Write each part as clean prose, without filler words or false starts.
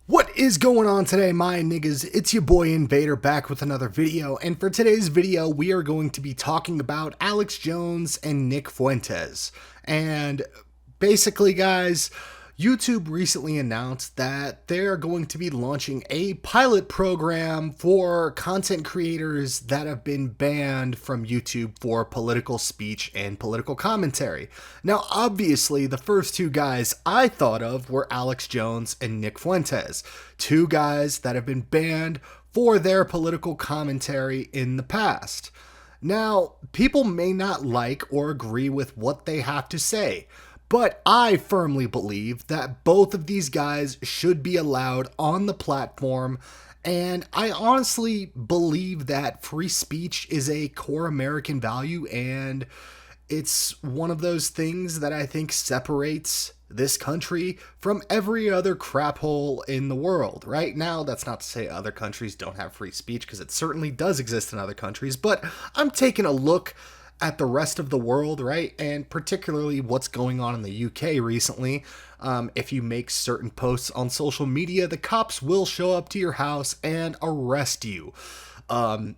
What is going on today, my niggas? It's your boy Invader back with another video, and for today's video, we are going to be talking about Alex Jones and Nick Fuentes. And basically, guys, YouTube recently announced that they're going to be launching a pilot program for content creators that have been banned from YouTube for political speech and political commentary. Now, obviously, the first two guys I thought of were Alex Jones and Nick Fuentes, two guys that have been banned for their political commentary in the past. Now, people may not like or agree with what they have to say, but I firmly believe that both of these guys should be allowed on the platform, and I honestly believe that free speech is a core American value, and it's one of those things that I think separates this country from every other crap hole in the world. Right now, that's not to say other countries don't have free speech, because it certainly does exist in other countries, but I'm taking a look at the rest of the world, right? And particularly what's going on in the UK recently. If you make certain posts on social media, the cops will show up to your house and arrest you. A,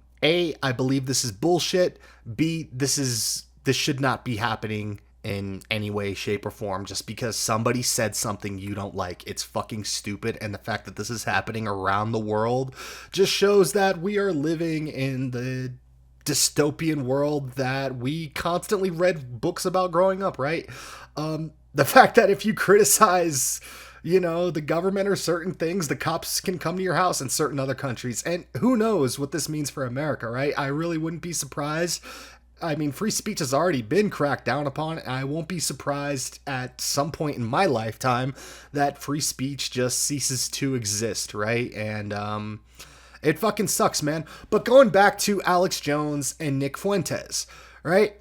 I believe this is bullshit. B, this should not be happening in any way, shape, or form. Just because somebody said something you don't like, it's fucking stupid. And the fact that this is happening around the world just shows that we are living in the dystopian world that we constantly read books about growing up, right? The fact that if you criticize, the government or certain things, the cops can come to your house in certain other countries. And who knows what this means for America, right? I really wouldn't be surprised. I mean, free speech has already been cracked down upon. I won't be surprised at some point in my lifetime that free speech just ceases to exist, right? And, it fucking sucks, man. But going back to Alex Jones and Nick Fuentes, right?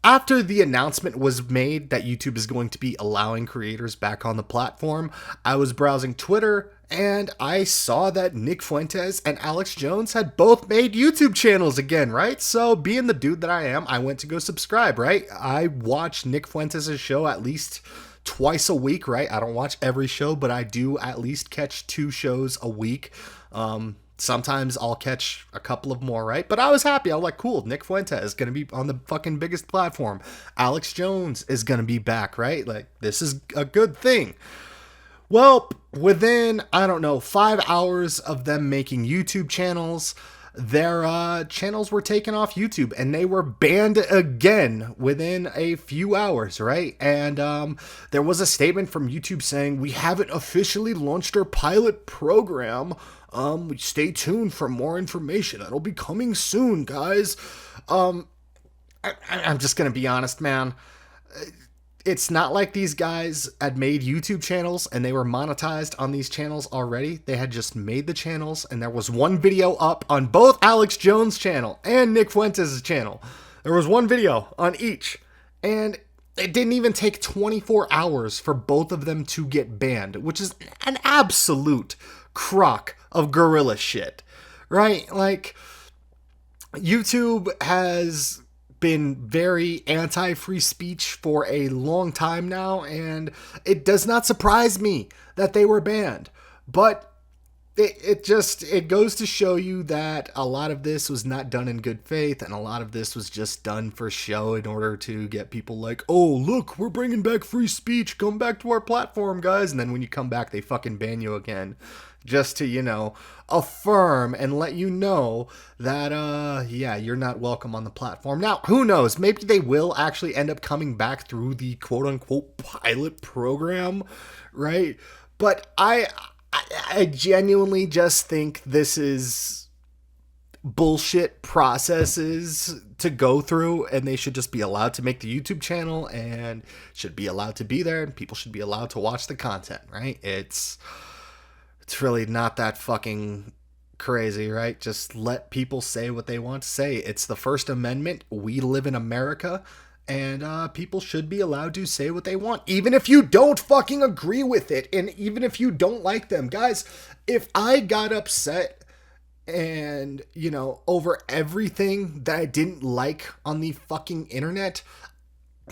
After the announcement was made that YouTube is going to be allowing creators back on the platform, I was browsing Twitter and I saw that Nick Fuentes and Alex Jones had both made YouTube channels again, right? So being the dude that I am, I went to go subscribe, right? I watch Nick Fuentes' show at least twice a week, right? I don't watch every show, but I do at least catch 2 shows a week. Sometimes I'll catch a couple of more, right? But I was happy. I was like, cool, Nick Fuentes is going to be on the fucking biggest platform. Alex Jones is going to be back, right? Like, this is a good thing. Well, within, 5 hours of them making YouTube channels, their channels were taken off YouTube and they were banned again within a few hours, right? And there was a statement from YouTube saying, "We haven't officially launched our pilot program. Stay tuned for more information. It'll be coming soon, guys." I'm just gonna be honest, man. It's not like these guys had made YouTube channels and they were monetized on these channels already. They had just made the channels, and there was one video up on both Alex Jones' channel and Nick Fuentes' channel. There was one video on each, and it didn't even take 24 hours for both of them to get banned, which is an absolute crock of gorilla shit, right? Like, YouTube has been very anti-free speech for a long time now, and it does not surprise me that they were banned. But it goes to show you that a lot of this was not done in good faith, and a lot of this was just done for show in order to get people like, "Oh, look, we're bringing back free speech. Come back to our platform, guys." And then when you come back, they fucking ban you again, just to, affirm and let you know that, you're not welcome on the platform. Now, who knows? Maybe they will actually end up coming back through the quote-unquote pilot program, right? But I genuinely just think this is bullshit processes to go through, and they should just be allowed to make the YouTube channel and should be allowed to be there, and people should be allowed to watch the content, right? It's really not that fucking crazy, right? Just let people say what they want to say. It's the First Amendment. We live in America, and people should be allowed to say what they want, even if you don't fucking agree with it, and even if you don't like them. Guys, if I got upset and, over everything that I didn't like on the fucking internet,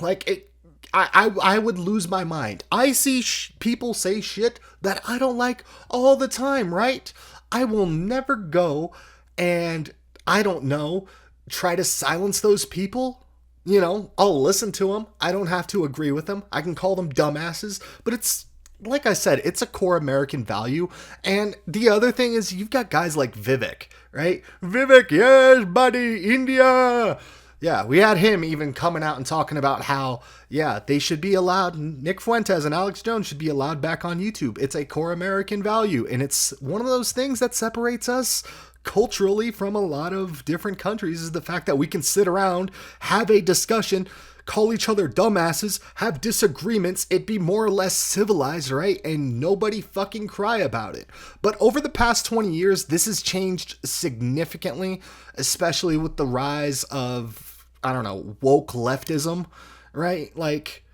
like, I would lose my mind. I see people say shit that I don't like all the time, right? I will never go and, I don't know, try to silence those people. You know, I'll listen to them. I don't have to agree with them. I can call them dumbasses, but it's, like I said, it's a core American value. And the other thing is, you've got guys like Vivek, right? Vivek, yes, buddy, India. Yeah, we had him even coming out and talking about how, yeah, they should be allowed, Nick Fuentes and Alex Jones should be allowed back on YouTube. It's a core American value, and it's one of those things that separates us culturally from a lot of different countries, is the fact that we can sit around, have a discussion, call each other dumbasses, have disagreements, it'd be more or less civilized, right? And nobody fucking cry about it. But over the past 20 years, this has changed significantly, especially with the rise of, I don't know, woke leftism, right? Like,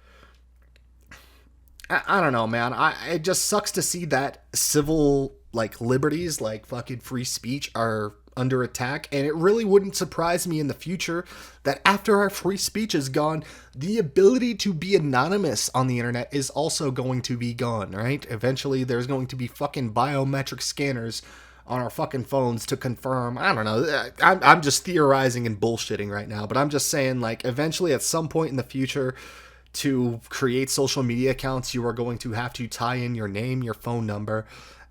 I don't know, man. It just sucks to see that civil, like, liberties, like fucking free speech, are under attack, and it really wouldn't surprise me in the future that after our free speech is gone, the ability to be anonymous on the internet is also going to be gone, right? Eventually, there's going to be fucking biometric scanners on our fucking phones to confirm. I don't know. I'm just theorizing and bullshitting right now, but I'm just saying, like, eventually at some point in the future, to create social media accounts, you are going to have to tie in your name, your phone number,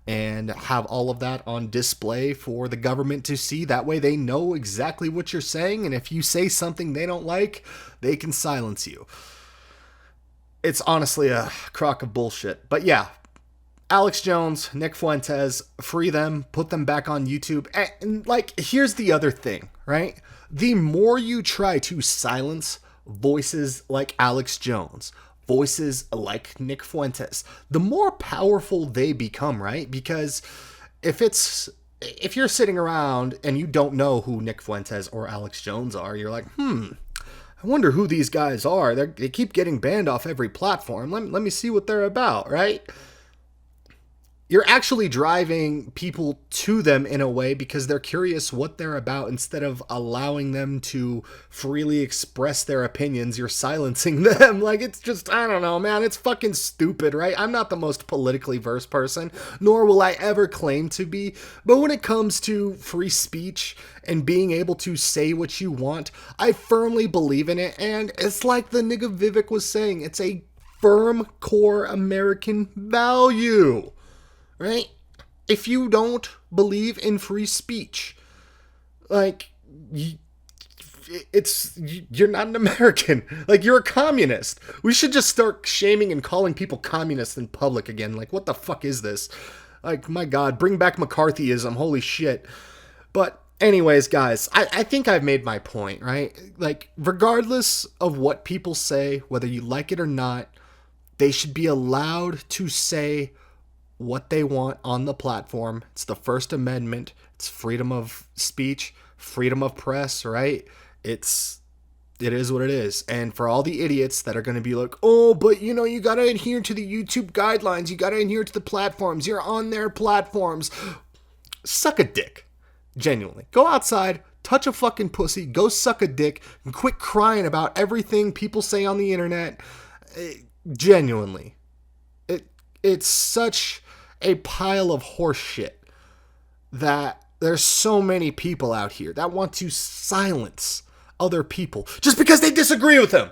and have all of that on display for the government to see. That way they know exactly what you're saying, and if you say something they don't like, they can silence you. It's honestly a crock of bullshit. But yeah, Alex Jones, Nick Fuentes, free them, put them back on YouTube. And like, here's the other thing, right? The more you try to silence voices like Alex Jones, voices like Nick Fuentes, the more powerful they become, right? Because if you're sitting around and you don't know who Nick Fuentes or Alex Jones are, you're like, I wonder who these guys are. They keep getting banned off every platform. Let me see what they're about, right? You're actually driving people to them in a way because they're curious what they're about. Instead of allowing them to freely express their opinions, you're silencing them. Like, it's just, I don't know, man. It's fucking stupid, right? I'm not the most politically versed person, nor will I ever claim to be. But when it comes to free speech and being able to say what you want, I firmly believe in it. And it's like the nigga Vivek was saying, it's a firm core American value. Right? If you don't believe in free speech, like, you're not an American. Like, you're a communist. We should just start shaming and calling people communists in public again. Like, what the fuck is this? Like, my God, bring back McCarthyism. Holy shit. But anyways, guys, I think I've made my point, right? Like, regardless of what people say, whether you like it or not, they should be allowed to say what they want on the platform. It's the First Amendment. It's freedom of speech, freedom of press, right? It is what it is. And for all the idiots that are going to be like, oh, but you know, you got to adhere to the YouTube guidelines. You got to adhere to the platforms. You're on their platforms. Suck a dick. Genuinely. Go outside, touch a fucking pussy, go suck a dick, and quit crying about everything people say on the internet. Genuinely. It's such a pile of horse shit that there's so many people out here that want to silence other people just because they disagree with them.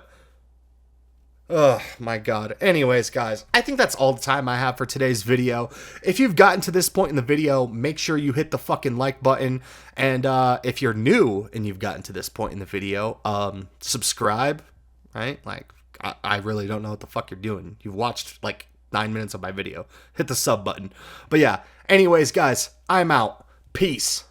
Oh my God. Anyways, guys, I think that's all the time I have for today's video. If you've gotten to this point in the video, make sure you hit the fucking like button. And if you're new and you've gotten to this point in the video, subscribe, right? Like, I really don't know what the fuck you're doing. You've watched like 9 minutes of my video. Hit the sub button. But yeah, anyways, guys, I'm out. Peace.